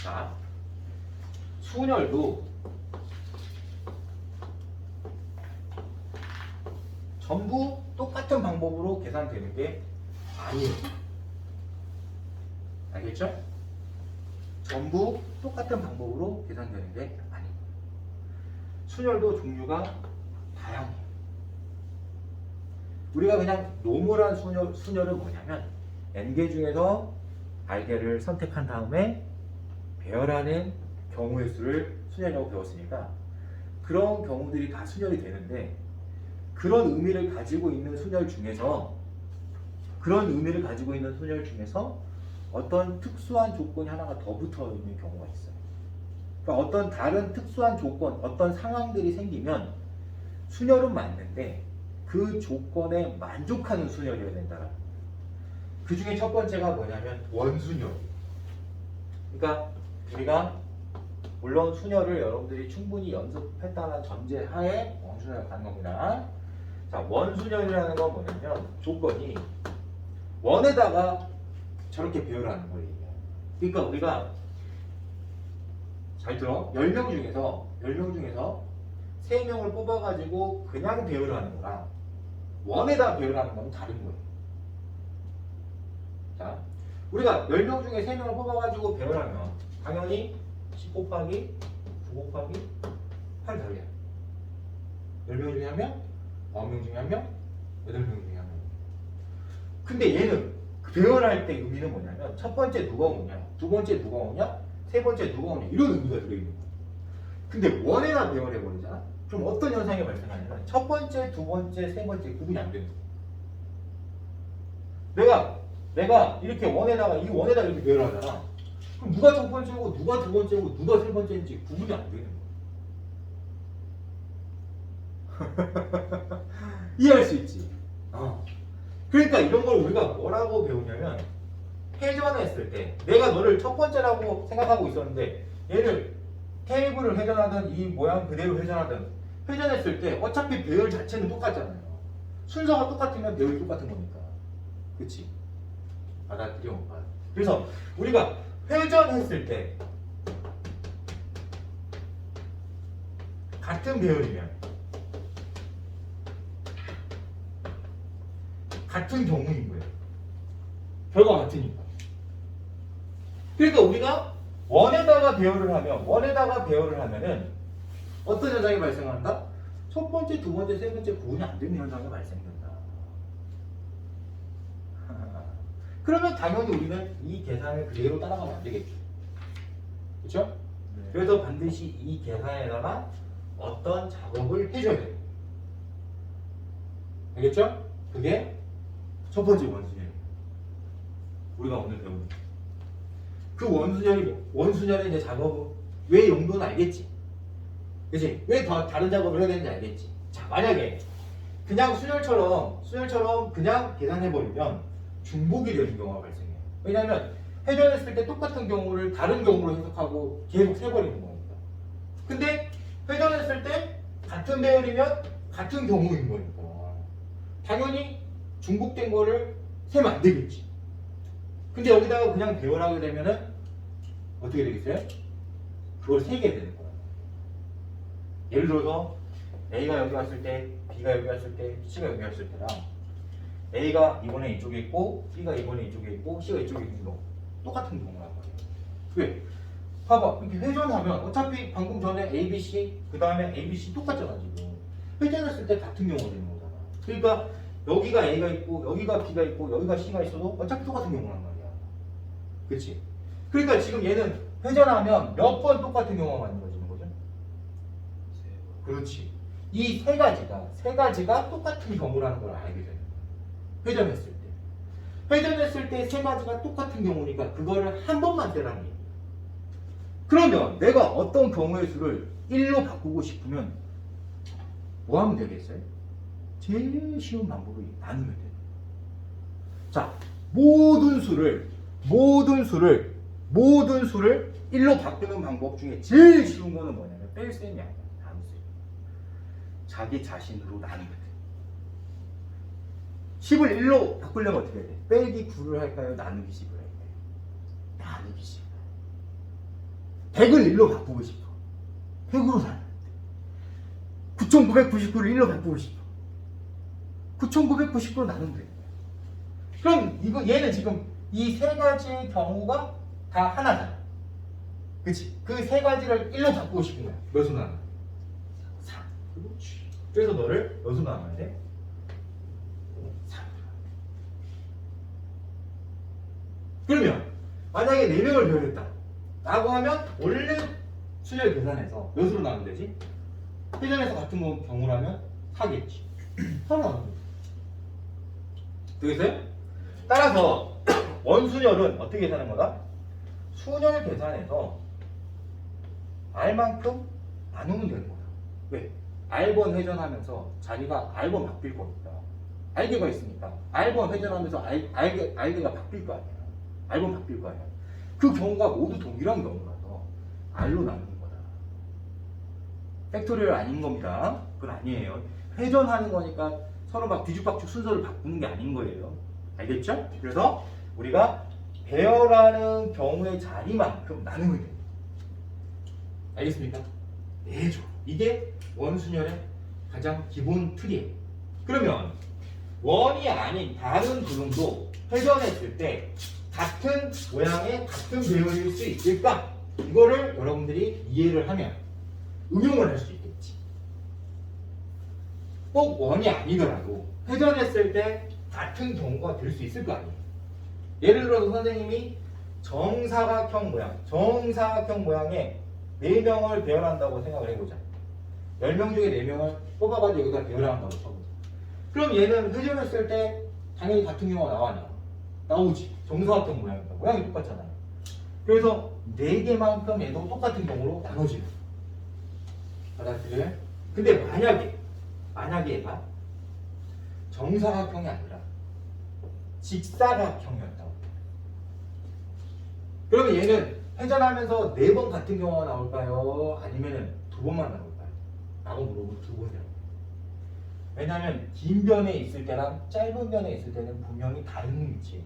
자, 순열도 전부 똑같은 방법으로 계산되는 게 아니에요. 알겠죠? 전부 똑같은 방법으로 계산되는 게 아니에요. 순열도 종류가 다양해요. 우리가 그냥 노멀한 순열은 뭐냐면 n개 중에서 r개를 선택한 다음에 배열하는 경우의 수를 순열이라고 배웠으니까 그런 경우들이 다 순열이 되는데, 그런 의미를 가지고 있는 순열 중에서 어떤 특수한 조건이 하나가 더 붙어 있는 경우가 있어요. 그러니까 어떤 다른 특수한 조건, 어떤 상황들이 생기면 순열은 맞는데 그 조건에 만족하는 순열이어야 된다라는 거예요. 그 중에 첫 번째가 뭐냐면 원순열. 그러니까 우리가 물론 순열을 여러분들이 충분히 연습했다는 전제 하에 원순열을 가는 겁니다. 자, 원순열이라는 건 뭐냐면 조건이 원에다가 저렇게 배열하는 거예요. 그러니까 우리가 잘 들어. 10명 중에서 3명을 뽑아가지고 그냥 배열하는 거랑 원에다 배열하는 건 다른 거예요. 자, 우리가 10명 중에 3명을 뽑아가지고 배열하면 당연히 10 곱하기 9 곱하기 8 답이야. 10명 중에 1명, 9명 중에 1명, 8명 중에 1명. 근데 얘는 배열할 때 의미는 뭐냐면 첫 번째 누가 오냐, 두 번째 누가 오냐, 세 번째 누가 오냐, 이런 의미가 들어있는 거야. 근데 원에다 배열해버리잖아? 그럼 어떤 현상이 발생하냐면 첫 번째, 두 번째, 세 번째 구분이 안 되는 거야. 내가 이렇게 원에다가 이렇게 배열하잖아. 그럼 누가 첫 번째고 누가 두 번째고 누가 세 번째인지 구분이 안 되는 거야. 이해할 수 있지? 그러니까 이런 걸 우리가 뭐라고 배우냐면 회전했을 때 내가 너를 첫 번째라고 생각하고 있었는데 얘를 테이블을 회전하든 이 모양 그대로 회전하든 회전했을 때 어차피 배열 자체는 똑같잖아요. 순서가 똑같으면 배열이 똑같은 거니까. 그치? 받아들여. 그래서 우리가 회전했을 때 같은 배열이면 같은 경우인 거예요. 결과가 같으니까. 그러니까 우리가 원에다가 배열을 하면은 어떤 현상이 발생한다? 첫 번째, 두 번째, 세 번째 구분이 안 되는 현상이 발생된다. 그러면 당연히 우리는 이 계산을 그대로 따라가면 안 되겠죠. 그렇죠? 네. 그래서 반드시 이 계산에다가 어떤 작업을 해줘야 돼요. 알겠죠? 그게 첫 번째 원순열이에요. 우리가 오늘 배우는 그 원순열의 이제 작업은 왜 용도는 알겠지? 그치? 왜 더 다른 작업을 해야 되는지 알겠지? 자, 만약에 그냥 순열처럼 그냥 계산해버리면 중복이 되는 경우가 발생해요. 왜냐하면 회전했을 때 똑같은 경우를 다른 경우로 해석하고 계속 세버리는 거니까. 근데 회전했을 때 같은 배열이면 같은 경우인 거니까 당연히 중복된 거를 세면 안 되겠지. 근데 여기다가 그냥 배열하게 되면은 어떻게 되겠어요? 그걸 세게 되는 거야. 예를 들어서 A가 여기 왔을 때, B가 여기 왔을 때, C가 여기 왔을 때랑 A가 이번에 이쪽에 있고, B가 이번에 이쪽에 있고, C가 이쪽에 있는 거 똑같은 경우란 말이야. 왜? 봐봐, 이렇게 회전하면 어차피 방금 전에 A, B, C, 그 다음에 A, B, C 똑같잖아 지금. 회전했을 때 같은 경우가 되는 거잖아. 그러니까 여기가 A가 있고, 여기가 B가 있고, 여기가 C가 있어도 어차피 똑같은 경우란 말이야. 그렇지? 그러니까 지금 얘는 회전하면 몇 번 똑같은 경우가 만들어지는 거죠? 그렇지. 이 세 가지가 똑같은 경우라는 걸 알게 되는 거야. 회전했을 때 세 가지가 똑같은 경우니까 그거를 한 번만 세라는 얘기야. 그러면 내가 어떤 경우의 수를 1로 바꾸고 싶으면 뭐 하면 되겠어요? 제일 쉬운 방법이 나누면 돼요. 자, 모든 수를 1로 바꾸는 방법 중에 제일 쉬운 거는 뭐냐면 뺄셈이 아니야. 나눗셈. 자기 자신으로 나누면 돼. 10을 1로 바꾸려면 어떻게 해야 돼? 빼기 9를 할까요? 나누기 10을 할까요? 나누기 10. 100을 1로 바꾸고 싶어. 100으로 나누는데 9,999를 1로 바꾸고 싶어. 9,999로 나누면 돼. 그럼 이거 얘는 지금 이 세 가지의 경우가 다 하나잖아. 그치? 그 세 가지를 1로 바꾸고 싶은 거야. 몇으로 나눠? 3. 그렇지. 그래서 너를 몇으로 나눠야 돼? 3. 그러면 만약에 4명을 배우겠다 라고 하면 원래 수열 계산해서 몇으로 나누면 되지? 회전에서 같은 경우라면 4겠지. 4로 나누면 되지. 되겠어요? 따라서 원순열은 어떻게 계산하는 거다? 순열 계산해서 R만큼 나누면 되는 거야. 왜? R번 회전하면서 자기가 R번 바뀔 거니까. R개가 있으니까 R번 회전하면서 R개가 바뀔 거 아니야. R번 바뀔 거 아니야. 그 경우가 모두 동일한 경우라서 R로 나누는 거다. 팩토리얼 아닌 겁니다. 그건 아니에요. 회전하는 거니까 서로 막 뒤죽박죽 순서를 바꾸는 게 아닌 거예요. 알겠죠? 그래서 우리가 배열하는 경우의 자리만큼 나누면 돼요. 알겠습니까? 네, 좋아. 이게 원순열의 가장 기본 틀이에요. 그러면 원이 아닌 다른 구름도 회전했을 때 같은 모양의 같은 배열일 수 있을까? 이거를 여러분들이 이해를 하면 응용을 할 수 있겠지. 꼭 원이 아니더라도 회전했을 때 같은 경우가 될 수 있을 거 아니에요. 예를 들어서 선생님이 정사각형 모양의 4명을 배열한다고 생각을 해보자. 10명 중에 4명을 뽑아가지고 여기다 배열한다고 쳐보자. 그럼 얘는 회전했을 때 당연히 같은 경우가 나와요. 나오지. 정사각형 모양이다. 모양이 똑같잖아요. 그래서 4개만큼 얘도 똑같은 경우로 나눠지는 거예요. 받아들여요? 근데 만약에 얘가 정사각형이 아니라 직사각형이었다고. 그러면 얘는 회전하면서 4번 같은 경우가 나올까요? 아니면 2번만 나올까요? 라고 물어보면 2번이라고. 왜냐하면 긴 변에 있을 때랑 짧은 변에 있을 때는 분명히 다른 위치에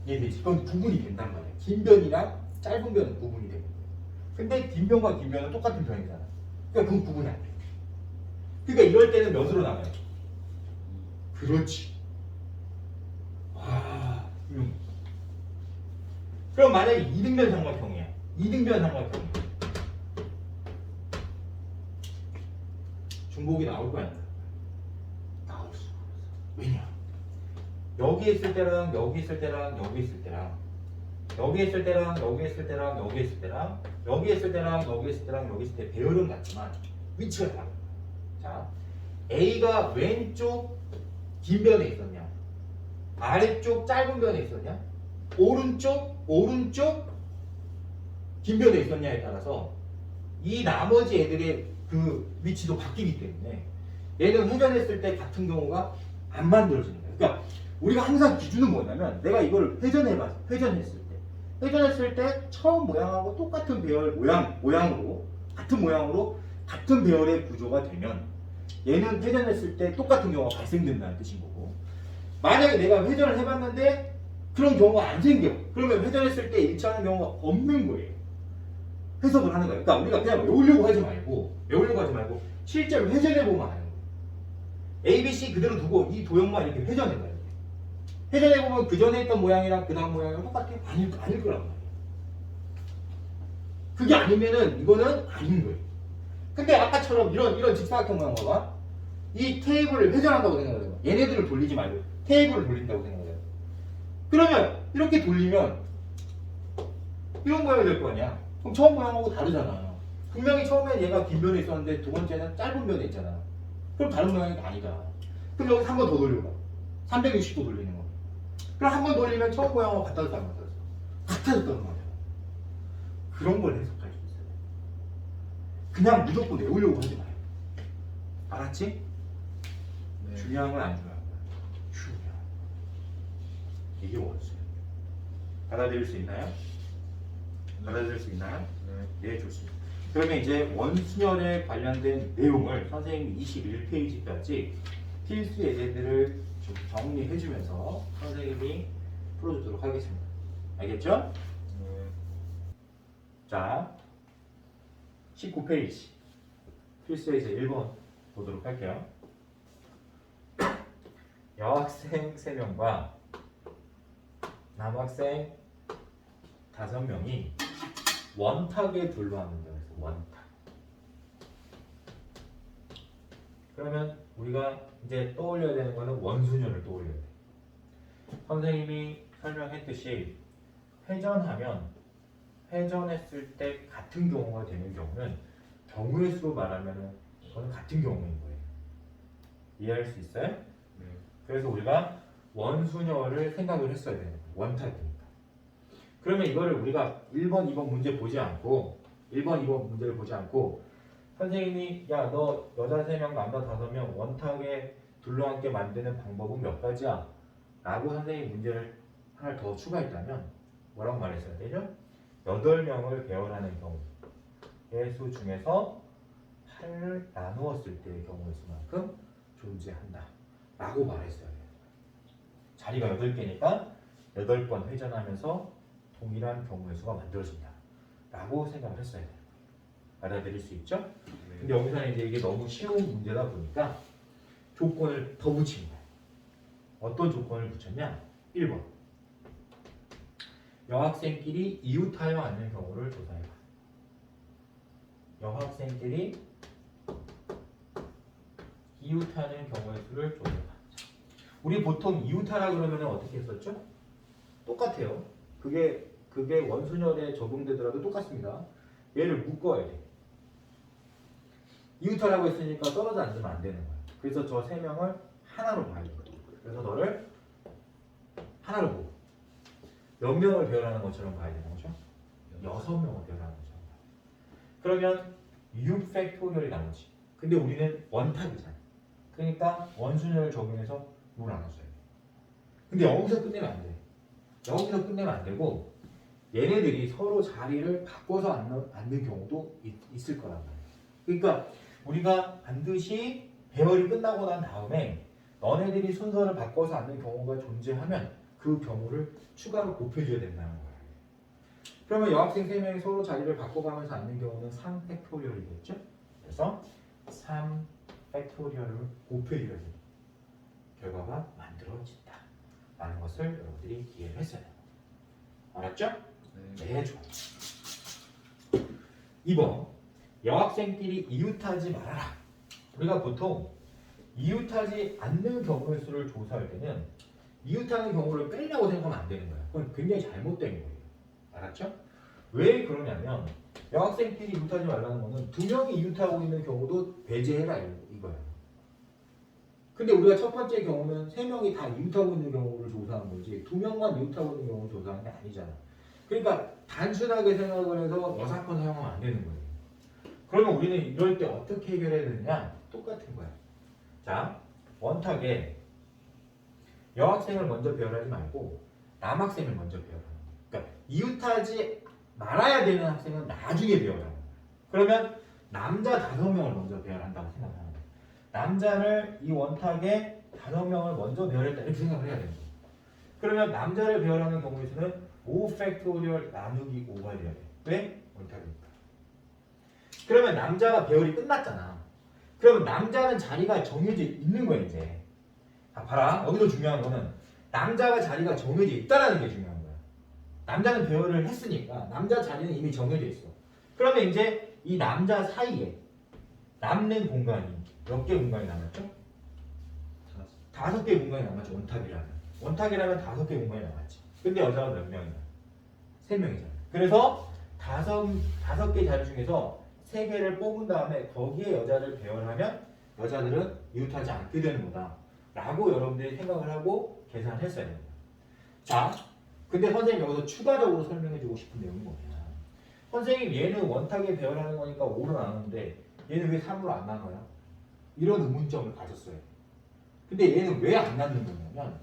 얘되지. 그건 구분이 된단 말이야. 긴 변이랑 짧은 변은 구분이 되는 거야. 근데 긴 변과 긴 변은 똑같은 변이잖아. 그러니까 그건 구분이 안 돼. 그러니까 이럴 때는 몇으로 나가요? 그렇지. 와, 그럼 만약에 2등변 삼각형이야. 2등변 삼각형. 중복이 나올 거야? 나올 수가 없어. 왜냐? 여기 있을 때랑 여기 있을 때랑 여기 있을 때랑 여기 있을 때랑 여기 있을 때랑 여기 있을 때랑 여기 있을 때랑 여기 있을 때랑 여기 있을 때 배열은 같지만 위치가 다른 거야. 자, A가 왼쪽 긴 변에 있었냐? 아래쪽 짧은 변에 있었냐? 오른쪽 긴 변에 있었냐에 따라서 이 나머지 애들의 그 위치도 바뀌기 때문에 얘는 회전했을 때 같은 경우가 안 만들어지는 거예요. 그러니까 우리가 항상 기준은 뭐냐면 내가 이걸 회전했을 때 처음 모양하고 똑같은 배열 모양으로 같은 배열의 구조가 되면 얘는 회전했을 때 똑같은 경우가 발생된다는 뜻인 거고, 만약에 내가 회전을 해봤는데 그런 경우가 안 생겨. 그러면 회전했을 때 일치하는 경우가 없는 거예요. 해석을 하는 거예요. 그러니까 우리가 그냥 외우려고 하지 말고 실제로 회전해보면 아는 거예요. A, B, C 그대로 두고 이 도형만 이렇게 회전해봐요. 회전해보면 그 전에 있던 모양이랑 그 다음 모양이랑 똑같아? 아닐 거란 말이에요. 그게 아니면은 이거는 아닌 거예요. 근데 아까처럼 이런 직사각형 모양 봐봐. 이 테이블을 회전한다고 생각을 해요. 얘네들을 돌리지 말고 테이블을 돌린다고 생각을 해요. 그러면 이렇게 돌리면 이런 모양이 될 거 아니야. 그럼 처음 모양하고 다르잖아. 분명히 처음에 얘가 긴 변에 있었는데 두 번째는 짧은 변에 있잖아. 그럼 다른 모양이 아니다. 그럼 여기서 한 번 더 돌려봐. 360도 돌리는 거. 그럼 한 번 돌리면 처음 모양하고 같아졌다 안 같아졌어? 같아졌다는 말이야. 그런 걸 해석할 수 있어요. 그냥 무조건 외우려고 하지 마요. 알았지? 네. 중요한 건 안 중요한 거야. 중요한 거. 이게 원수예요. 받아들일 수 있나요? 받아들일 수 있나요? 네, 좋습니다. 그러면 이제 원순열에 관련된 내용을 선생님이 21페이지까지 필수 예제들을 좀 정리해주면서 선생님이 풀어주도록 하겠습니다. 알겠죠? 자. 자, 19페이지 필수에서 1번 보도록 할게요. 여학생 3명과 남학생 5명이 원탁에 둘러앉는다. 그래서 원탁. 그러면 우리가 이제 떠올려야 되는 거는 원순열을 떠올려야 돼. 선생님이 설명했듯이 회전했을 때 같은 경우가 되는 경우는 경우의 수로 말하면 그건 같은 경우인 거예요. 이해할 수 있어요? 네. 그래서 우리가 원순열을 생각을 했어야 되는 거예요. 원탁이니까. 그러면 이거를 우리가 1번, 2번 문제 보지 않고 1번, 2번 문제를 보지 않고 선생님이 야 너 여자 3명 남자 5명 원탁에 둘러앉게 만드는 방법은 몇 가지야? 라고 선생님이 문제를 하나 더 추가했다면 뭐라고 말했어야 되죠? 8명을 배열하는 경우의 수 중에서 8을 나누었을 때의 경우의 수만큼 존재한다 라고 말했어야 돼요. 자리가 8개니까 8번 회전하면서 동일한 경우의 수가 만들어진다 라고 생각을 했어야 돼요. 알아들을 수 있죠? 네. 근데 여기서는 이제 이게 너무 쉬운 문제다 보니까 조건을 더 붙인 거예요. 어떤 조건을 붙였냐? 1번 여학생끼리 이웃하여 앉는 경우를 조사해봐. 여학생끼리 이웃하는 경우의 수를 조사해봐. 우리 보통 이웃하라 그러면 어떻게 했었죠? 똑같아요. 그게 원순열에 적용되더라도 똑같습니다. 얘를 묶어야 돼. 이웃하라고 했으니까 떨어져 앉으면 안 되는 거야. 그래서 저 3명을 하나로 봐야 돼. 그래서 너를 하나로 보고 몇 명을 배열하는 것처럼 봐야 되는 거죠? 6명을 배열하는 것처럼. 그러면 6팩토리얼이 나오지. 근데 우리는 원탁이잖아. 그러니까 원순열을 적용해서 6을 나눠줘야 돼. 근데 여기서 끝내면 안 돼. 여기서 끝내면 안 되고 얘네들이 서로 자리를 바꿔서 앉는 경우도 있을 거란 말이야. 그러니까 우리가 반드시 배열이 끝나고 난 다음에 너네들이 순서를 바꿔서 앉는 경우가 존재하면 그 경우를 추가로 곱해줘야 된다는 거야. 그러면 여학생 3명이 서로 자리를 바꿔가면서 앉는 경우는 3팩토리얼이겠죠? 그래서 3팩토리얼을 곱해줘야 돼. 결과가 만들어진다 라는 것을 여러분들이 이해를 했어야 돼요. 알았죠? 네, 좋아요. 2번 여학생끼리 이웃하지 말아라. 우리가 보통 이웃하지 않는 경우의 수를 조사할 때는 이웃하는 경우를 빼려고 생각하면 안 되는 거야. 그건 굉장히 잘못된 거예요. 알았죠? 왜 그러냐면 여학생끼리 이웃하지 말라는 거는 2명이 이웃하고 있는 경우도 배제해라 이거야. 근데 우리가 첫 번째 경우는 3명이 다 이웃하고 있는 경우를 조사하는 거지 2명만 이웃하고 있는 경우를 조사하는 게 아니잖아. 그러니까 단순하게 생각을 해서 여사건 사용하면 안 되는 거예요. 그러면 우리는 이럴 때 어떻게 해결해야 되느냐? 똑같은 거야. 자, 원탁에 여학생을 먼저 배열하지 말고 남학생을 먼저 배열하는 거야. 그러니까 이웃하지 말아야 되는 학생은 나중에 배열하는 거야. 그러면 남자 5명을 먼저 배열한다고 생각하는 거야. 남자를 이 원탁에 5명을 먼저 배열했다 이렇게 생각을 해야 되는 거야. 그러면 남자를 배열하는 경우의 수는 5팩토리얼 나누기 5가 돼야 돼. 왜? 원탁이니까. 그러면 남자가 배열이 끝났잖아. 그러면 남자는 자리가 정해져 있는 거야 이제. 자, 봐라. 여기서 중요한 거는 남자가 자리가 정해져 있다라는 게 중요한 거야. 남자는 배열을 했으니까 남자 자리는 이미 정해져 있어. 그러면 이제 이 남자 사이에 남는 공간이 몇 개 공간이 남았죠? 5개 공간이 남았죠. 원탁이라면 5개 공간이 남았지. 근데 여자가 몇 명이야? 3명이잖아. 그래서 5개 자리 중에서 3개를 뽑은 다음에 거기에 여자를 배열하면 여자들은 이웃하지 않게 되는 거다 라고 여러분들이 생각을 하고 계산을 했어야 됩니다. 자, 근데 선생님 여기서 추가적으로 설명해주고 싶은 내용이 뭐냐, 선생님 얘는 원탁에 배열하는 거니까 5로 나누는데 얘는 왜 3으로 안 나눠요? 이런 의문점을 가졌어요. 근데 얘는 왜 안 나누는 거냐면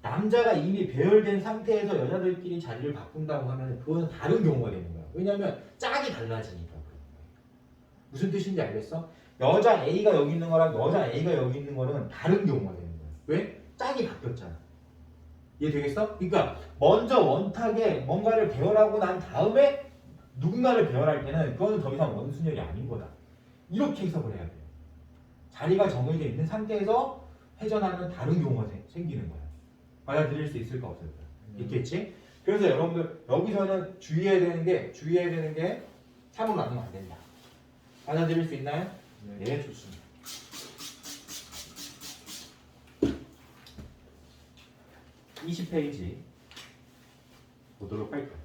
남자가 이미 배열된 상태에서 여자들끼리 자리를 바꾼다고 하면 그거는 다른 경우가 되는 거야. 왜냐면 짝이 달라지니까. 무슨 뜻인지 알겠어? 여자 A가 여기 있는 거랑 여자 A가 여기 있는 거는 다른 경우가 되는 거야. 왜? 짝이 바뀌었잖아. 이해 되겠어? 그러니까 먼저 원탁에 뭔가를 배열하고 난 다음에 누군가를 배열할 때는 그거는 더 이상 원순열이 아닌 거다. 이렇게 해석을 해야 돼요. 자리가 정해져 있는 상태에서 회전하는 다른 경우가 생기는 거야. 받아들일 수 있을까 없을까? 있겠지? 그래서 여러분들 여기서는 주의해야 되는 게 참으로 나누면 안 된다. 받아들일 수 있나요? 네, 좋습니다. 20페이지 보도록 할까요?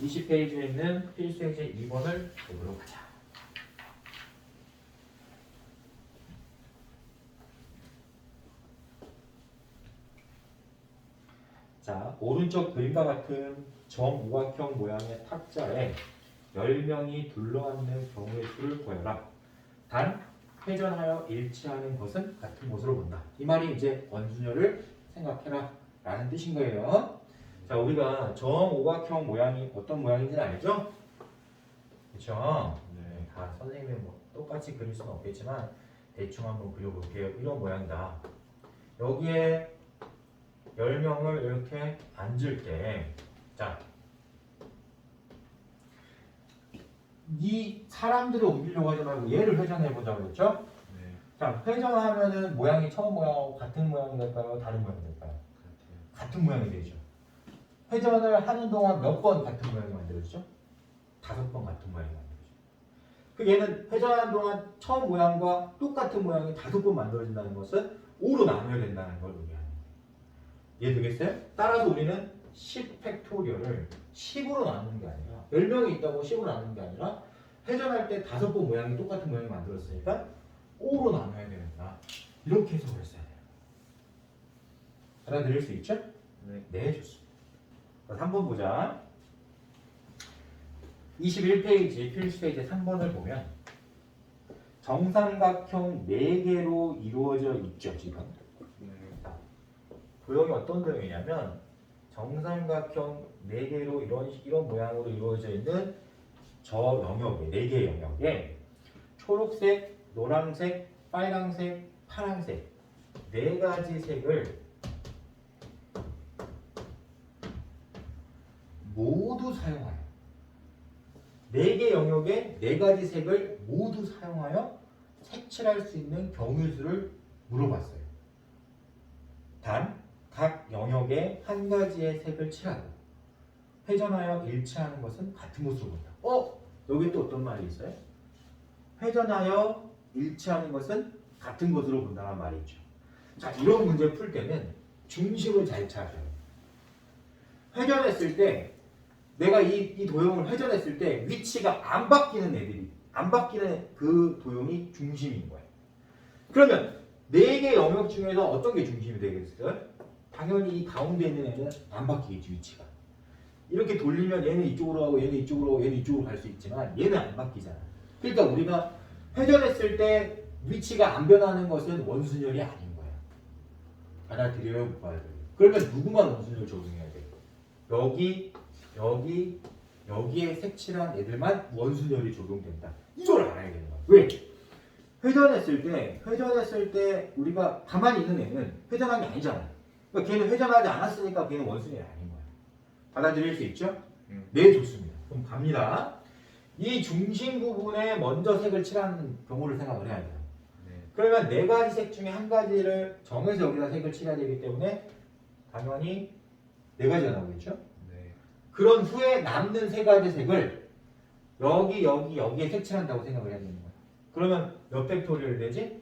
20페이지에 있는 필수 행제 2번을 보도록 하자. 자, 오른쪽 그림과 같은 정오각형 모양의 탁자에 10명이 둘러앉는 경우의 수를 구해라. 단, 회전하여 일치하는 것은 같은 것으로 본다. 이 말이 이제 원순열을 생각해라 라는 뜻인 거예요. 자, 우리가 정오각형 모양이 어떤 모양인지 알죠? 그렇죠? 네, 다 선생님이 뭐 똑같이 그릴 수는 없겠지만 대충 한번 그려볼게요. 이런 모양이다. 여기에 10명을 이렇게 앉을 때, 자, 이 사람들을 옮기려고 하지 말고 얘를 회전해 보자고 그랬죠? 네. 자, 회전하면은 모양이 처음 모양하고 같은 모양이 될까요? 다른 모양이 될까요? 같은 모양이 되죠. 회전을 하는 동안 몇 번 같은 모양이 만들어지죠? 5번 같은 모양이 만들어지죠. 그 얘는 회전하는 동안 처음 모양과 똑같은 모양이 5번 만들어진다는 것은 5로 나눠야 된다는 걸 의미합니다. 이해되겠어요? 따라서 우리는 10팩토리얼을 10으로 나누는 게 아니라 10명이 있다고 10으로 나누는 게 아니라 회전할 때 5번 모양이 똑같은 모양이 만들었으니까 5로 나눠야 되는다. 이렇게 해석을 했어야 돼요. 알아들을 수 있죠? 네, 좋습니다. 3번 보자. 21페이지 필수 페이지 3번을 보면 정삼각형 4개로 이루어져 있죠, 지금. 도형이 어떤 도형이냐면 정삼각형 4개로 이런 모양으로 이루어져 있는 저 영역에 4개의 영역에 초록색, 노란색, 빨강색, 파란색 4가지 색을 모두 사용하여 4개 영역에 4가지 색을 모두 사용하여 색칠할 수 있는 경우의 수를 물어봤어요. 단 각 영역에 한 가지의 색을 칠하고 회전하여 일치하는 것은 같은 것으로 본다. 여기 또 어떤 말이 있어요? 회전하여 일치하는 것은 같은 것으로 본다는 말이 있죠. 자, 이런 문제 풀 때는 중심을 잘 찾아요. 회전했을 때 내가 이 도형을 회전했을 때 위치가 안 바뀌는 애들이 안 바뀌는 그 도형이 중심인 거예요. 그러면 4개 영역 중에서 어떤 게 중심이 되겠어요? 당연히 이 가운데 있는 애는 안 바뀌겠지, 위치가. 이렇게 돌리면 얘는 이쪽으로 하고 얘는 이쪽으로 하고 얘는 이쪽으로 갈 수 있지만 얘는 안 바뀌잖아. 그러니까 우리가 회전했을 때 위치가 안 변하는 것은 원순열이 아닌 거야. 받아들여요, 못 받아들여요? 그러면 누구만 원순열 적용해야 돼? 여기에 색칠한 애들만 원순열이 적용된다. 이걸 알아야 되는 거야. 왜? 회전했을 때 우리가 가만히 있는 애는 회전한 게 아니잖아. 그러니까 걔는 회전하지 않았으니까 걔는 원순열이 아닌 거야. 받아들일 수 있죠? 네, 좋습니다. 그럼 갑니다. 이 중심 부분에 먼저 색을 칠하는 경우를 생각을 해야 돼요. 그러면 4가지 색 중에 한 가지를 정해서 여기다 색을 칠해야 되기 때문에 당연히 4가지가 나오겠죠? 그런 후에 남는 3가지 색을 여기에 색칠한다고 생각을 해야 되는 거예요. 그러면 몇 팩토리얼 되지?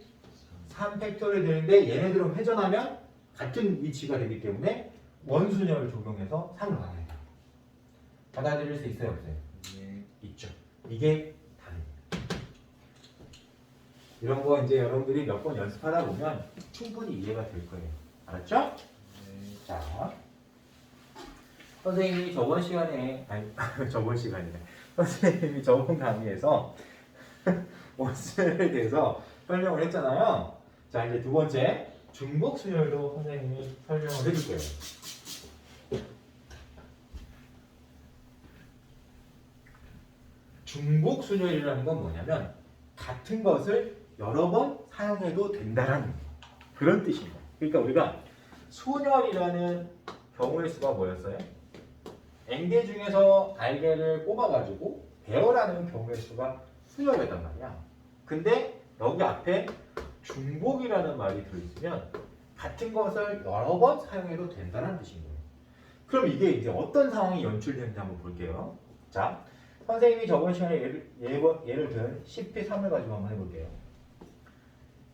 3팩토리얼 되는데 얘네들은 회전하면 같은 위치가 되기 때문에 원순열을 적용해서 3을 나눠야 돼요. 받아들일 수 있어요, 없어요? 있죠. 이게 답입니다. 이런 거 이제 여러분들이 몇 번 연습하다 보면 충분히 이해가 될 거예요. 알았죠? 자, 선생님이 저번 시간이네. 선생님이 저번 강의에서 원순열에 대해서 설명을 했잖아요. 자, 이제 두 번째 중복 순열도 선생님이 설명을 해줄 거예요. 중복 순열이라는 건 뭐냐면 같은 것을 여러 번 사용해도 된다라는 그런 뜻입니다. 그러니까 우리가 순열이라는 경우의 수가 뭐였어요? N개 중에서 R개를 뽑아가지고 배열하는 경우의 수가 수열이란 말이야. 근데 여기 앞에 중복이라는 말이 들어있으면 같은 것을 여러 번 사용해도 된다는 뜻인 거예요. 그럼 이게 이제 어떤 상황이 연출되는지 한번 볼게요. 자, 선생님이 저번 시간에 예를 든 10p3을 가지고 한번 해볼게요.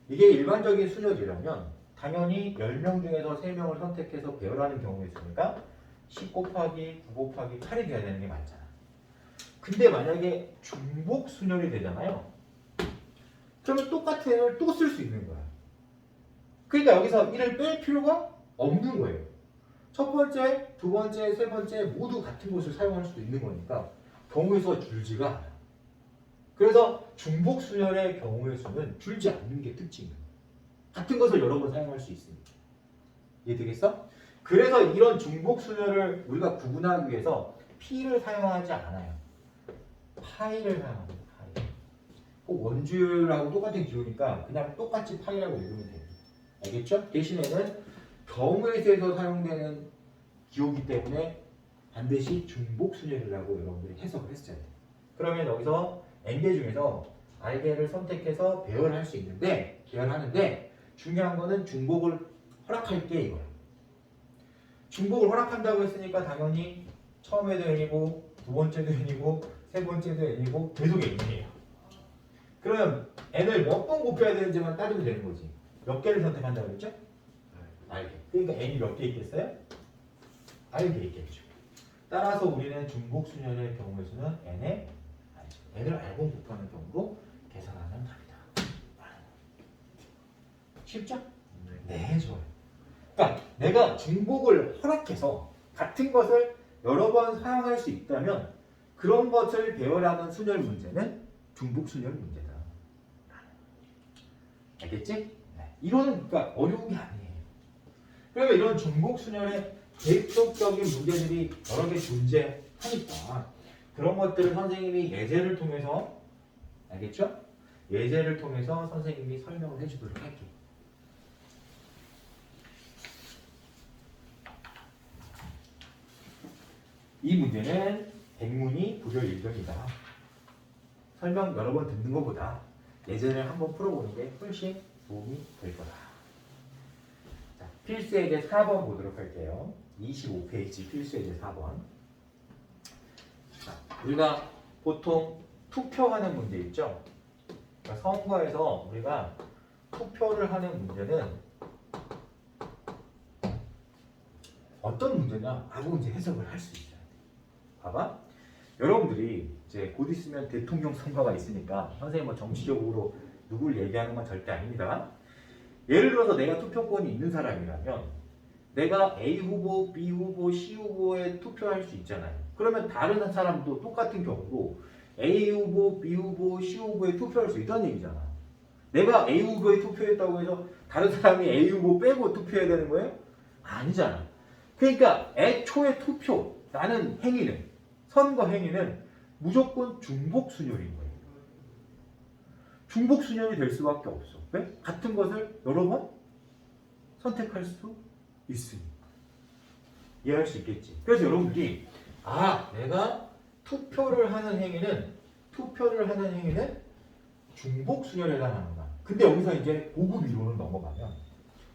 이게 일반적인 수열이라면 당연히 10명 중에서 3명을 선택해서 배열하는 경우가 있으니까 10 곱하기 9 곱하기 8이 돼야 되는 게 맞잖아. 근데 만약에 중복 순열이 되잖아요. 그러면 똑같은 애를 또 쓸 수 있는 거야. 그러니까 여기서 1을 뺄 필요가 없는 거예요. 첫 번째, 두 번째, 세 번째 모두 같은 것을 사용할 수도 있는 거니까 경우의 수가 줄지가 않아. 그래서 중복 순열의 경우의 수는 줄지 않는 게 특징이에요. 같은 것을 여러 번 사용할 수 있습니다. 이해되겠어? 그래서 이런 중복 순열을 우리가 구분하기 위해서 P를 사용하지 않아요. 파이를 사용합니다. 파이. 꼭 원주율하고 똑같은 기호니까 그냥 똑같이 파이라고 읽으면 됩니다. 알겠죠? 대신에는 경우의 수에서 사용되는 기호이기 때문에 반드시 중복 순열이라고 여러분들이 해석을 했어야 돼요. 그러면 여기서 N개 중에서 R개를 선택해서 배열할 수 있는데 배열하는데 중요한 거는 중복을 허락할게 이거예요. 중복을 허락한다고 했으니까 당연히 처음에도 N이고 두 번째도 N이고 세 번째도 N이고 계속 N이에요. 그럼 N을 몇 번 곱해야 되는지만 따지면 되는 거지. 몇 개를 선택한다고 했죠? R개. 그러니까 N이 몇 개 있겠어요? R개 있겠죠. 따라서 우리는 중복 순열의 경우의 수는 N을 R번 곱하는 경우로 계산하면 답이다. 쉽죠? 네, 좋아요. 그러니까 내가 중복을 허락해서 같은 것을 여러 번 사용할 수 있다면 그런 것을 배열하는 순열 문제는 중복 순열 문제다. 알겠지? 네. 이거는 그러니까 어려운 게 아니에요. 그러면 이런 중복 순열의 대표적인 문제들이 여러 개 존재하니까 그런 것들을 선생님이 예제를 통해서 알겠죠? 예제를 통해서 선생님이 설명을 해주도록 할게요. 이 문제는 백문이 불여 일견이다. 설명 여러 번 듣는 것보다 예제를 한번 풀어보는 게 훨씬 도움이 될 거다. 자, 필수예제 4번 보도록 할게요. 25페이지 필수예제 4번. 자, 우리가 보통 투표하는 문제 있죠? 그러니까 선거에서 우리가 투표를 하는 문제는 어떤 문제냐? 라고 이제 해석을 할 수 있어요. 봐봐. 여러분들이 이제 곧 있으면 대통령 선거가 있으니까 선생님 뭐 정치적으로 누굴 얘기하는 건 절대 아닙니다. 예를 들어서 내가 투표권이 있는 사람이라면 내가 A 후보, B 후보, C 후보에 투표할 수 있잖아요. 그러면 다른 사람도 똑같은 경우로 A 후보, B 후보, C 후보에 투표할 수 있다는 얘기잖아. 내가 A 후보에 투표했다고 해서 다른 사람이 A 후보 빼고 투표해야 되는 거예요? 아니잖아. 그러니까 애초에 투표라는 행위는 선거 행위는 무조건 중복 순열인 거예요. 중복 순열이 될 수밖에 없어. 왜? 같은 것을 여러 번 선택할 수 있으니. 이해할 수 있겠지. 그래서 여러분들이 내가 투표를 하는 행위는 중복 순열에 해당하는구나. 근데 여기서 이제 고급 이론을 넘어가면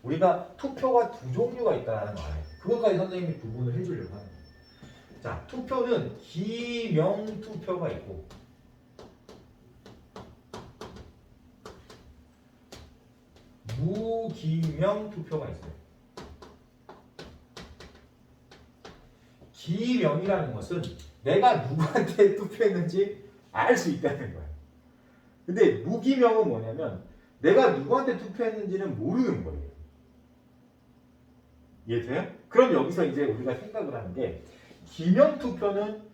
우리가 투표가 두 종류가 있다는 거 알아요. 그것까지 선생님이 구분을 해주려고 하는 거예요. 자, 투표는 기명 투표가 있고 무기명 투표가 있어요. 기명이라는 것은 내가 누구한테 투표했는지 알 수 있다는 거야. 근데 무기명은 뭐냐면 내가 누구한테 투표했는지는 모르는 거예요. 이해돼요? 그럼 여기서 이제 우리가 생각을 하는 게 기명 투표는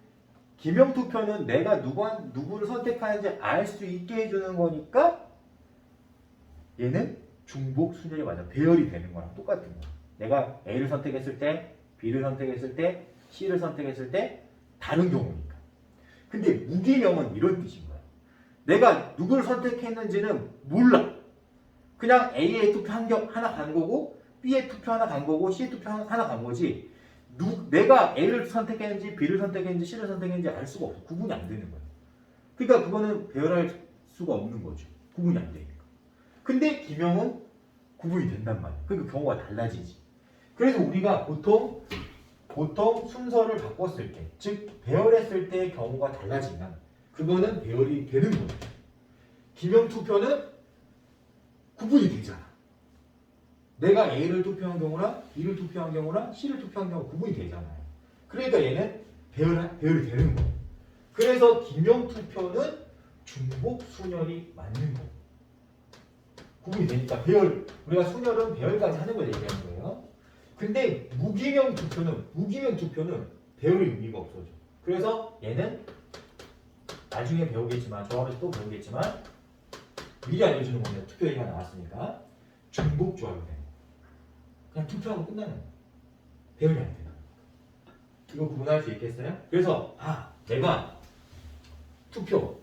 내가 누구를 선택하는지 알 수 있게 해주는 거니까 얘는 중복 순열이 맞아. 배열이 되는 거랑 똑같은 거야. 내가 A를 선택했을 때, B를 선택했을 때, C를 선택했을 때 다른 경우니까. 근데 무기명은 이런 뜻인 거야. 내가 누구를 선택했는지는 몰라. 그냥 A에 투표 하나 간 거고 B에 투표 하나 간 거고 C에 투표 하나 간 거지. 내가 A를 선택했는지 B를 선택했는지 C를 선택했는지 알 수가 없어. 구분이 안 되는 거야. 그러니까 그거는 배열할 수가 없는 거죠. 구분이 안 되니까. 근데 기명은 구분이 된단 말이야. 그러니까 경우가 달라지지. 그래서 우리가 보통 순서를 바꿨을 때, 즉 배열했을 때 경우가 달라지면 그거는 배열이 되는 거예요. 기명 투표는 구분이 되잖아. 내가 A를 투표한 경우랑 B를 투표한 경우랑 C를 투표한 경우 구분이 되잖아요. 그러니까 얘는 배열이 되는 거예요. 그래서 기명 투표는 중복 순열이 맞는 거예요. 구분이 되니까 우리가 순열은 배열까지 하는 걸 얘기하는 거예요. 근데 무기명 투표는 배열의 의미가 없어져. 그래서 얘는 나중에 배우겠지만, 조합에서 또 배우겠지만, 미리 알려주는 거예요. 투표 얘기가 나왔으니까. 중복 조합이 돼요. 그냥 투표하고 끝나는 거예요. 배열이 안 돼요. 이거 구분할 수 있겠어요? 그래서, 내가 투표,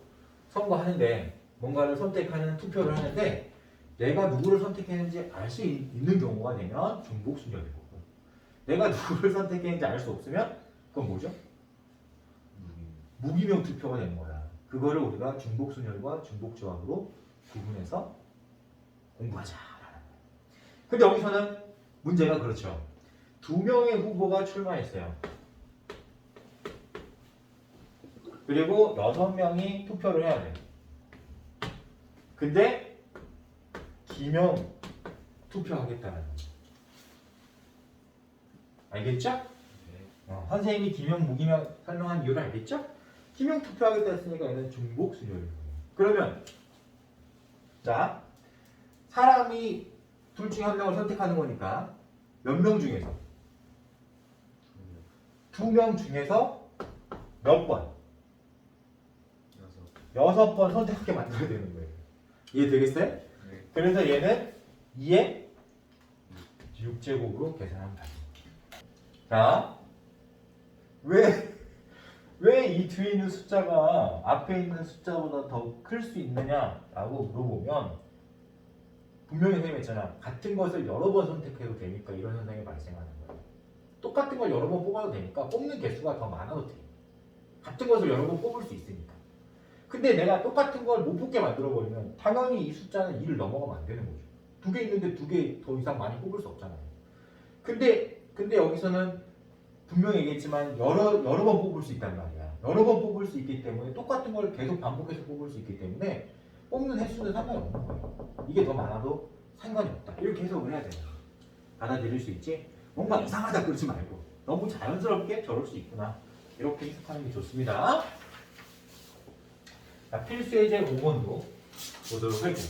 선거하는데, 뭔가를 선택하는 투표를 하는데, 내가 누구를 선택했는지 알 수 있는 경우가 되면 중복 순열이 되고, 내가 누구를 선택했는지 알 수 없으면 그건 뭐죠? 무기명 투표가 되는 거야. 그거를 우리가 중복 순열과 중복 조합으로 구분해서 공부하자라는 거야. 근데 여기서는 문제가 그렇죠. 2명의 후보가 출마했어요. 그리고 6명이 투표를 해야 돼. 근데 기명 투표하겠다는 거죠. 알겠죠? 네. 선생님이 기명, 무기명 설명한 이유를 알겠죠? 기명 투표하겠다 했으니까 얘는 중복 순열이에요. 그러면 자, 사람이 둘 중에 한 명을 선택하는 거니까 몇 명 중에서? 2명 중에서 몇 번? 6번 선택하게 만들어야 되는 거예요. 이해되겠어요? 네. 그래서 얘는 2의 6제곱으로 계산하면 됩니다. 자, 왜 이 뒤에 있는 숫자가 앞에 있는 숫자보다 더 클 수 있느냐라고 물어보면 분명히 선생님이 했잖아. 같은 것을 여러 번 선택해도 되니까 이런 현상이 발생하는 거예요. 똑같은 걸 여러 번 뽑아도 되니까 뽑는 개수가 더 많아도 돼. 같은 것을 여러 번 뽑을 수 있으니까. 근데 내가 똑같은 걸 못 뽑게 만들어버리면 당연히 이 숫자는 2를 넘어가면 안 되는 거죠. 2개 있는데 2개 더 이상 많이 뽑을 수 없잖아요. 근데 여기서는 분명히 얘기했지만 여러 번 뽑을 수 있단 말이야. 여러 번 뽑을 수 있기 때문에 똑같은 걸 계속 반복해서 뽑을 수 있기 때문에 뽑는 횟수는 상관이 없는 거예요. 이게 더 많아도 상관이 없다. 이렇게 해석을 해야 돼요. 받아들일 수 있지? 뭔가 이상하다 그러지 말고 너무 자연스럽게 저럴 수 있구나. 이렇게 해석하는 게 좋습니다. 자, 필수의 제 5번도 보도록 할게요.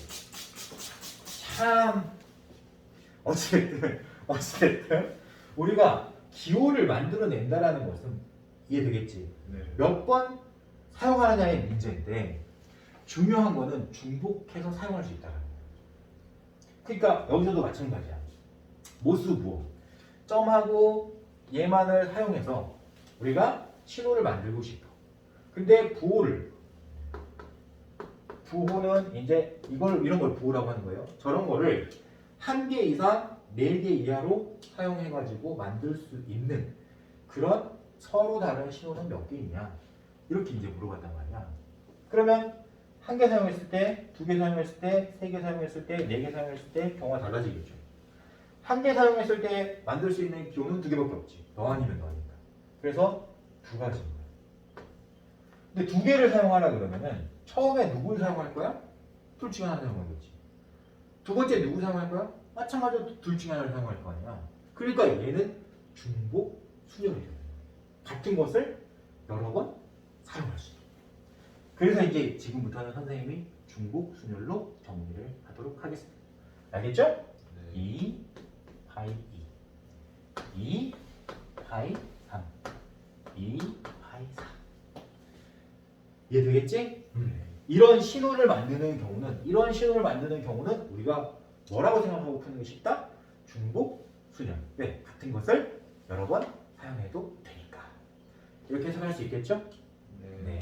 참 어쨌든 우리가 기호를 만들어낸다라는 것은 이해되겠지? 네. 몇 번 사용하느냐의 문제인데 중요한 거는 중복해서 사용할 수 있다는 거예요. 그러니까 여기서도 마찬가지야. 모수 부호 점하고 얘만을 사용해서 우리가 신호를 만들고 싶어. 근데 부호는 이제 이런 걸 부호라고 하는 거예요. 저런 거를 1개 이상 4개 이하로 사용해가지고 만들 수 있는 그런 서로 다른 신호는 몇 개 있냐 이렇게 이제 물어봤단 말이야. 그러면 1개 사용했을 때, 2개 사용했을 때, 3개 사용했을 때, 4개 사용했을 때 경우가 달라지겠죠. 1개 사용했을 때 만들 수 있는 기호는 2개밖에 없지. 너 아니면 너니까. 그래서 2가지인 거야. 근데 2개를 사용하라 그러면은 처음에 누굴 사용할 거야? 둘 중에 하나 사용하겠지. 두 번째 누구 사용할 거야? 마찬가지로 둘 중에 하나를 사용할 거 아니야. 그러니까 얘는 중복 순열이 돼요. 같은 것을 여러 번 사용할 수 있게. 그래서 이제 지금부터는 선생님이 중복 순열로 정리를 하도록 하겠습니다. 알겠죠? 네. 2, 파이 2, 2, 파이 3, 2, 파이 4. 이해되겠지? 이런 신호를 만드는 경우는 우리가 뭐라고 생각하고 푸는 게 쉽다? 중복 순열. 왜? 같은 것을 여러 번 사용해도 되니까. 이렇게 해석할 수 있겠죠? 네.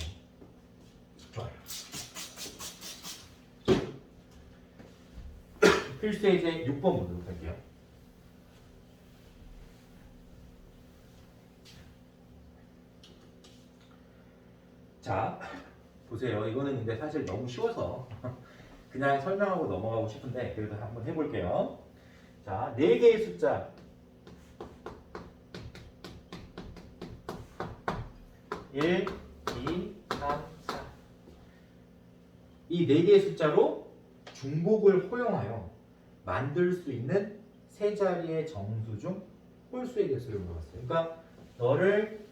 좋아요. 필수의 이제 6번 보도록 할게요. 자, 보세요. 이거는 근데 사실 너무 쉬워서 그냥 설명하고 넘어가고 싶은데 그래도 한번 해볼게요. 자, 4개의 숫자 1, 2, 3, 4 이 4개의 숫자로 중복을 허용하여 만들 수 있는 세 자리의 정수 중 홀수의 개수를 물어봤어요. 그러니까 너를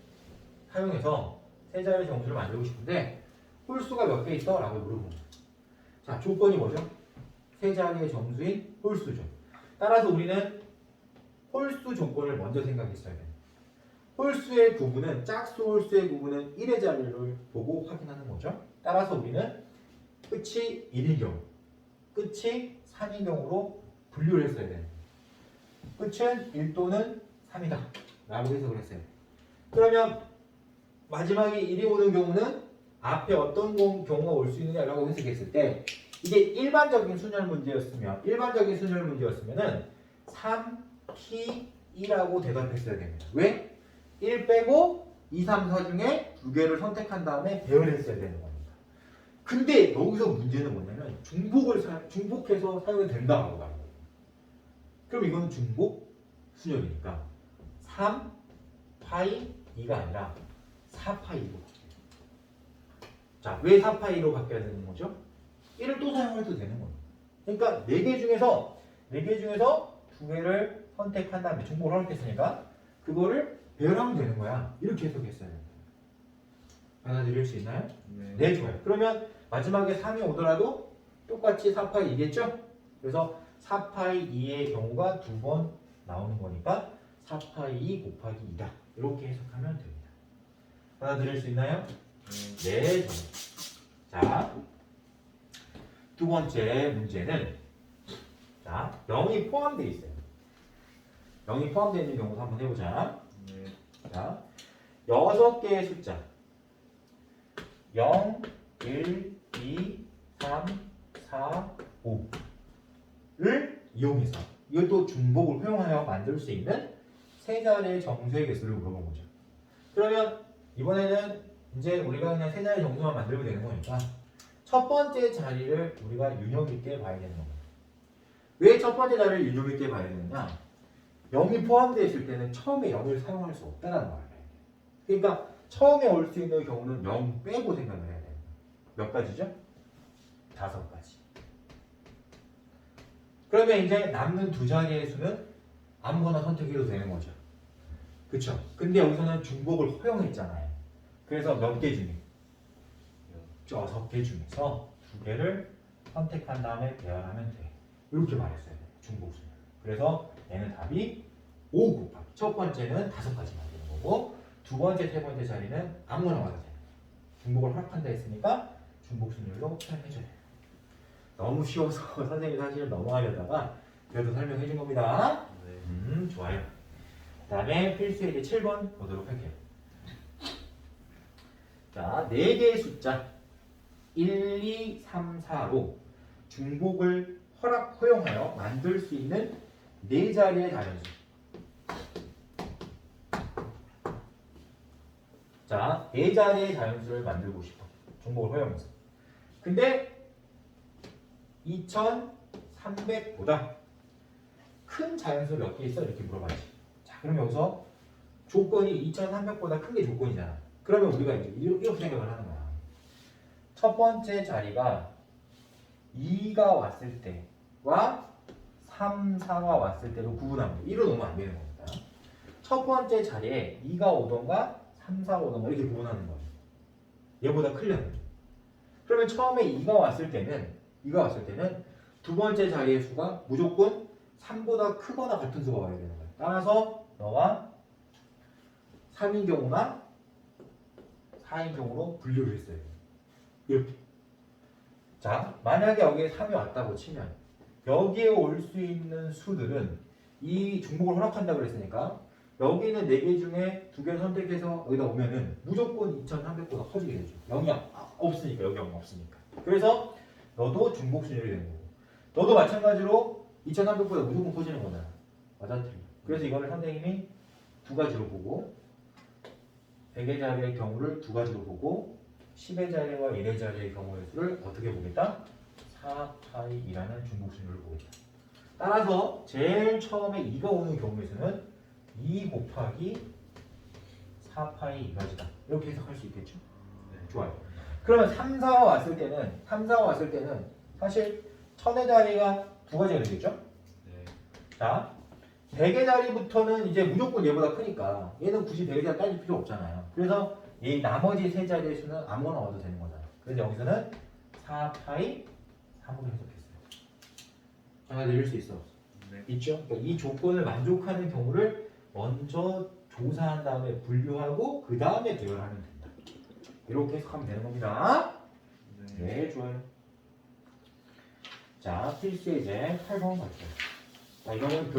사용해서 세 자리의 정수를 만들고 싶은데 홀수가 몇 개 있어? 라고 물어보는 거예요. 자, 조건이 뭐죠? 세 자리의 정수인 홀수죠. 따라서 우리는 홀수 조건을 먼저 생각했어야 돼요. 홀수의 구분은 짝수 홀수의 구분은 1의 자리를 보고 확인하는 거죠. 따라서 우리는 끝이 1인 경우, 끝이 3인 경우로 분류를 했어야 돼요. 끝은 1 또는 3이다 라고 해석을 했어요. 그러면 마지막에 1이 오는 경우는 앞에 어떤 경우가 올 수 있느냐라고 해석했을 때 이게 일반적인 순열 문제였으면 3, 키, 2라고 대답했어야 됩니다. 왜? 1 빼고 2, 3, 4 중에 2개를 선택한 다음에 배열했어야 되는 겁니다. 근데 여기서 문제는 뭐냐면 중복해서 사용이 된다고 말해요. 그럼 이건 중복 순열이니까 3 파이 2가 아니라 4 파이로. 자, 왜 4 파이로 바뀌어야 되는 거죠? 1을 또 사용해도 되는 거예요. 그러니까 4개 중에서 2개를 선택한 다음에 중복을 허락했으니까 그거를 배열하면 되는 거야. 이렇게 해석했어요. 받아들일 수 있나요? 네, 좋아요. 그러면 마지막에 3이 오더라도 똑같이 4파이 2겠죠? 그래서 4파이 2의 경우가 2번 나오는 거니까 4파이 2 곱하기 2다. 이렇게 해석하면 됩니다. 받아들일 수 있나요? 네, 좋아요. 자, 두 번째 문제는 자, 0이 포함되어 있어요. 0이 포함되어 있는 경우도 한번 해보자. 자, 6개의 숫자 0, 1, 2, 3, 4, 5를 이용해서 이것도 중복을 활용하여 만들 수 있는 세 자리의 정수의 개수를 물어본 거죠. 그러면 이번에는 이제 우리가 그냥 세 자리의 정수만 만들면 되는 거니까 첫 번째 자리를 우리가 유형 있게 봐야 되는 겁니다. 왜 첫 번째 자리를 유형 있게 봐야 되느냐? 0이 포함되어 있을 때는 처음에 0을 사용할 수 없다는 말이에요. 그러니까 처음에 올 수 있는 경우는 0 빼고 생각을 해야 돼요. 몇 가지죠? 5가지. 그러면 이제 남는 두 자리의 수는 아무거나 선택해도 되는 거죠. 그쵸? 근데 여기서는 중복을 허용했잖아요. 그래서 몇 개 중에? 6개 중에서 2개를 선택한 다음에 배열하면 돼. 이렇게 말했어요. 중복순. 그래서 얘는 답이 5 곱하기. 첫 번째는 5가지 만드는 거고 두 번째, 세 번째 자리는 아무거나 와도 돼요. 중복을 허락한다 했으니까 중복순열로 표현해줘야 돼요. 너무 쉬워서 선생님이 사실 넘어가려다가 그래도 설명해 준 겁니다. 좋아요. 그 다음에 필수의 이제 7번 보도록 할게요. 자, 4개의 숫자 1, 2, 3, 4로 중복을 허용하여 만들 수 있는 4자리의 다연수. 자, 4자리의 자연수를 만들고 싶어. 중복을 허용해서. 근데 2300보다 큰 자연수 몇 개 있어? 이렇게 물어봐야지. 자, 그럼 여기서 조건이 2300보다 큰 게 조건이잖아. 그러면 우리가 이제 이렇게 생각을 하는 거야. 첫 번째 자리가 2가 왔을 때와 3, 4가 왔을 때로 구분하면 돼. 1로 놓으면 안 되는 겁니다. 첫 번째 자리에 2가 오던가 3, 4가 오던가 이렇게 구분하는 거예요. 얘보다 크려면. 그러면 처음에 2가 왔을 때는 두 번째 자리의 수가 무조건 3보다 크거나 같은 수가 와야 되는 거예요. 따라서 너가 3인 경우나 4인 경우로 분류를 했어요. 이렇게. 자, 만약에 여기에 3이 왔다고 치면 여기에 올 수 있는 수들은 이 중복을 허락한다고 그랬으니까 여기 있는 4개 중에 2개를 선택해서 여기다 오면은 무조건 2300보다 커지게 되죠. 0이 없으니까, 여기 0이 없으니까. 그래서 너도 중복 순열이 되는 거고 너도 마찬가지로 2300보다 무조건 커지는 거잖아. 맞아, 틀려. 그래서 이거를 선생님이 2가지로 보고 100의 자리의 경우를 2가지로 보고 10의 자리와 1의 자리의 경우의 수를 어떻게 보겠다? 4파이라는 중복순열을 보겠다. 따라서 제일 처음에 2가 오는 경우의 수는 2 곱하기 4파이 2가지다. 이렇게 해석할 수 있겠죠? 네. 좋아요. 그러면 3, 4가 왔을 때는 사실 1000의 자리가 두 가지가 되겠죠? 네. 자, 100의 자리부터는 이제 무조건 얘보다 크니까 얘는 굳이 100의 자리 따질 필요 없잖아요. 그래서 이 나머지 세 자리의 수는 아무거나 얻어도 되는 거잖아요. 그래서 여기서는 4파이 3으로 해석했어요. 전화 드릴 수 있어? 네. 있죠? 그러니까 이 조건을 만족하는 경우를 먼저 조사한 다음에 분류하고 그 다음에 대열하면 된다. 이렇게 해석하면 되는 겁니다. 네. 네, 좋아요. 자, 필수의 이제 8번 갈게요. 자, 이거는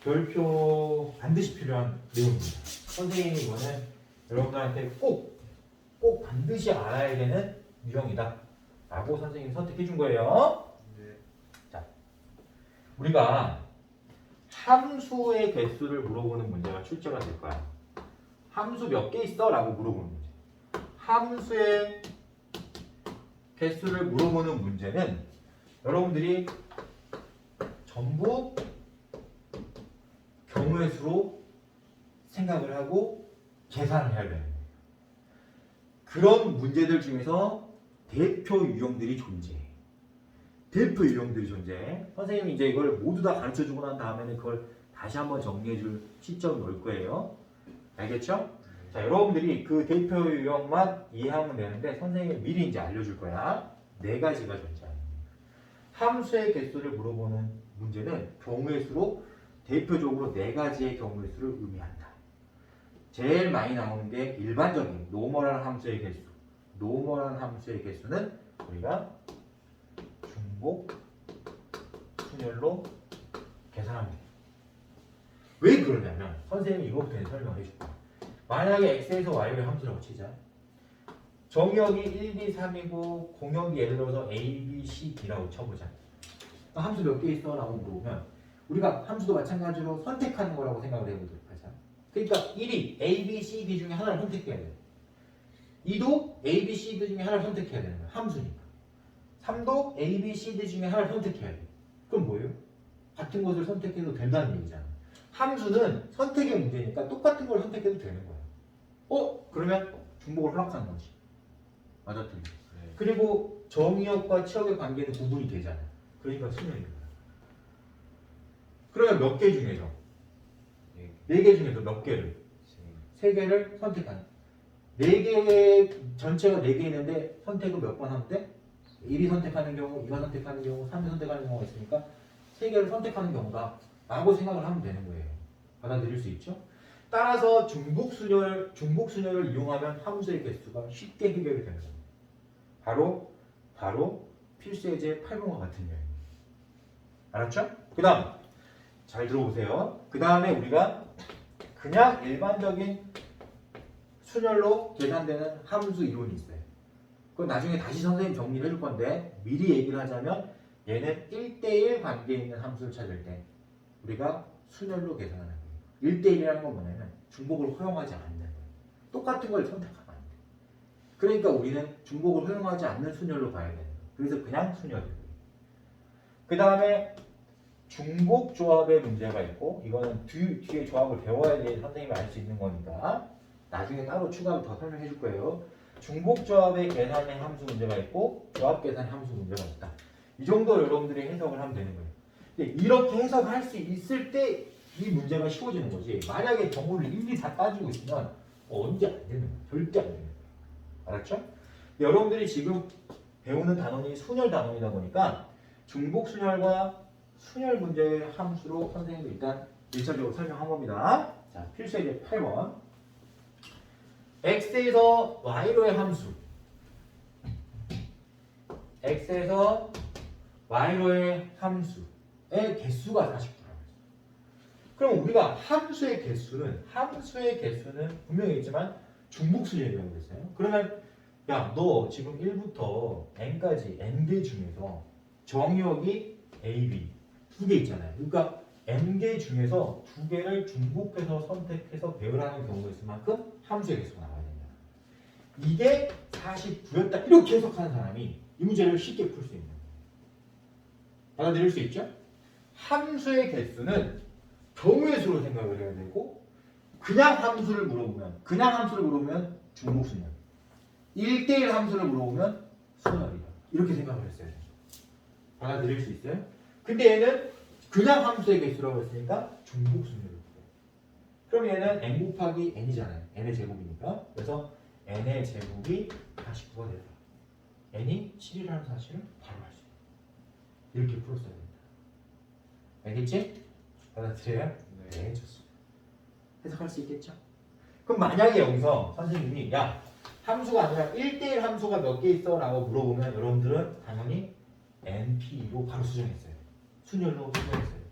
별표 반드시 필요한 내용입니다. 선생님이 이거는 여러분들한테 꼭 반드시 알아야 되는 유형이다. 라고 선생님이 선택해 준 거예요. 네. 자, 우리가 함수의 개수를 물어보는 문제가 출제가 될 거야. 함수 몇 개 있어? 라고 물어보는 문제. 함수의 개수를 물어보는 문제는 여러분들이 전부 경우의 수로 생각을 하고 계산을 해야 되는 거예요. 그런 문제들 중에서 대표 유형들이 존재해. 대표 유형들이 존재해. 선생님이 이제 이걸 모두 다 가르쳐주고 난 다음에는 그걸 다시 한번 정리해줄 시점이 올 거예요. 알겠죠? 자, 여러분들이 그 대표 유형만 이해하면 되는데 선생님이 미리 이제 알려줄 거야. 네 가지가 존재합니다. 함수의 개수를 물어보는 문제는 경우의 수로 대표적으로 네 가지의 경우의 수를 의미한다. 제일 많이 나오는 게 일반적인 노멀한 함수의 개수. 노멀한 함수의 개수는 우리가 중복 순열로 계산하면 돼요. 왜 그러냐면 선생님이 이거부터 설명을 해줄 거예요. 만약에 x에서 y를 함수라고 치자. 정의역이 1, 2, 3이고 공역이 예를 들어서 a, b, c, d라고 쳐보자. 함수 몇 개 있어? 라고 물어보면 우리가 함수도 마찬가지로 선택하는 거라고 생각을 해보도록 하자. 그러니까 1이 a, b, c, d 중에 하나를 선택해야 돼. 2도 a, b, c, d 중에 하나를 선택해야 되는 거야. 함수니까. 3도 a, b, c, d 중에 하나를 선택해야 돼. 그럼 뭐예요? 같은 것을 선택해도 된다는 얘기잖아. 함수는 선택의 문제니까 똑같은 걸 선택해도 되는 거야. 그러면 중복을 허락하는 거지. 맞아, 틀려. 네. 그리고 정의역과 치역의 관계는 구분이 되잖아. 그러니까 수능인 거야. 그러면 몇 개 중에서? 네. 4개 중에서 몇 개를? 3개를 선택하는. 4개, 전체가 4개 있는데 선택을 몇 번 하면 돼? 1이 선택하는 경우, 2가 선택하는 경우, 3이 선택하는 경우가 있으니까 3개를 선택하는 경우다 라고 생각을 하면 되는 거예요. 받아들일 수 있죠? 따라서 중복순열을 이용하면 함수의 개수가 쉽게 해결이 되는 겁니다. 바로 필수예제 8번과 같은 유형입니다. 알았죠? 그 다음 잘 들어보세요. 그 다음에 우리가 그냥 일반적인 순열로 계산되는 함수 이론이 있어요. 그건 나중에 다시 선생님 정리를 해줄 건데 미리 얘기를 하자면 얘는 1대1 관계에 있는 함수를 찾을 때 우리가 순열로 계산하는 거예요. 1대1이라는 건 뭐냐면 중복을 허용하지 않는 거예요. 똑같은 걸 선택하면 안 돼. 그러니까 우리는 중복을 허용하지 않는 순열로 가야 되는 거예요. 그래서 그냥 순열이에요. 그 다음에 중복 조합의 문제가 있고 이거는 뒤에 조합을 배워야 돼 선생님이 알 수 있는 거니까 나중에 따로 추가로 더 설명해 줄 거예요. 중복 조합의 계산의 함수 문제가 있고 조합 계산의 함수 문제가 있다. 이 정도 여러분들이 해석을 하면 되는 거예요. 근데 이렇게 해석할 수 있을 때 이 문제가 쉬워지는 거지. 만약에 경우를 일일이 다 따지고 있으면 언제 안 되는 거야. 절대 안 되는 거야. 알았죠? 여러분들이 지금 배우는 단원이 순열 단원이다 보니까 중복 순열과 순열 문제의 함수로 선생님이 일단 1차적으로 설명한 겁니다. 자, 필수예제 8번. x에서 y로의 함수. x에서 y로의 함수의 개수가 40%. 그럼 우리가 함수의 개수는 분명히 있지만 중복순열이라고 그랬어요. 그러면 야, 너 지금 1부터 n까지 n개 중에서 정의역이 a, b 2개 있잖아요. 그러니까 n개 중에서 2개를 중복해서 선택해서 배열하는 경우가 있을 만큼 함수의 개수가 나와야 된다. 이게 49였다. 이렇게 해석하는 사람이 이 문제를 쉽게 풀 수 있는. 받아들일 수 있죠? 함수의 개수는 경우의 수로 생각을 해야 되고 그냥 함수를 물어보면 중복순열. 1대1 함수를 물어보면 순열이다. 이렇게 생각을 했어요. 받아들일 수 있어요? 근데 얘는 그냥 함수의 개수라고 했으니까 중복순열을 풀어요. 그럼 얘는 n 곱하기 n이잖아요. n의 제곱이니까. 그래서 n의 제곱이 49가 되다. n이 7이라는 사실을 바로 알 수 있어요. 이렇게 풀었어야 됩니다. 알겠지? 받아들여요? 네, 좋습니다. 해석할 수 있겠죠? 그럼 만약에 여기서 선생님이 야, 함수가 아니라 1대1 함수가 몇 개 있어? 라고 물어보면 여러분들은 당연히 NP로 바로 수정했어요. 순열로 수정했어요.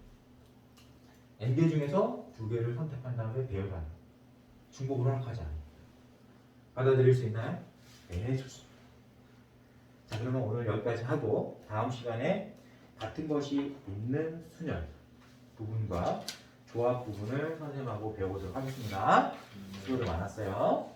N개 중에서 2개를 선택한 다음에 배열하는 중복으로 하지 않아요. 받아들일 수 있나요? 네, 좋습니다. 자, 그러면 오늘 여기까지 하고 다음 시간에 같은 것이 있는 순열 부분과 조합 부분을 선생님하고 배워보도록 하겠습니다. 수고들 많았어요.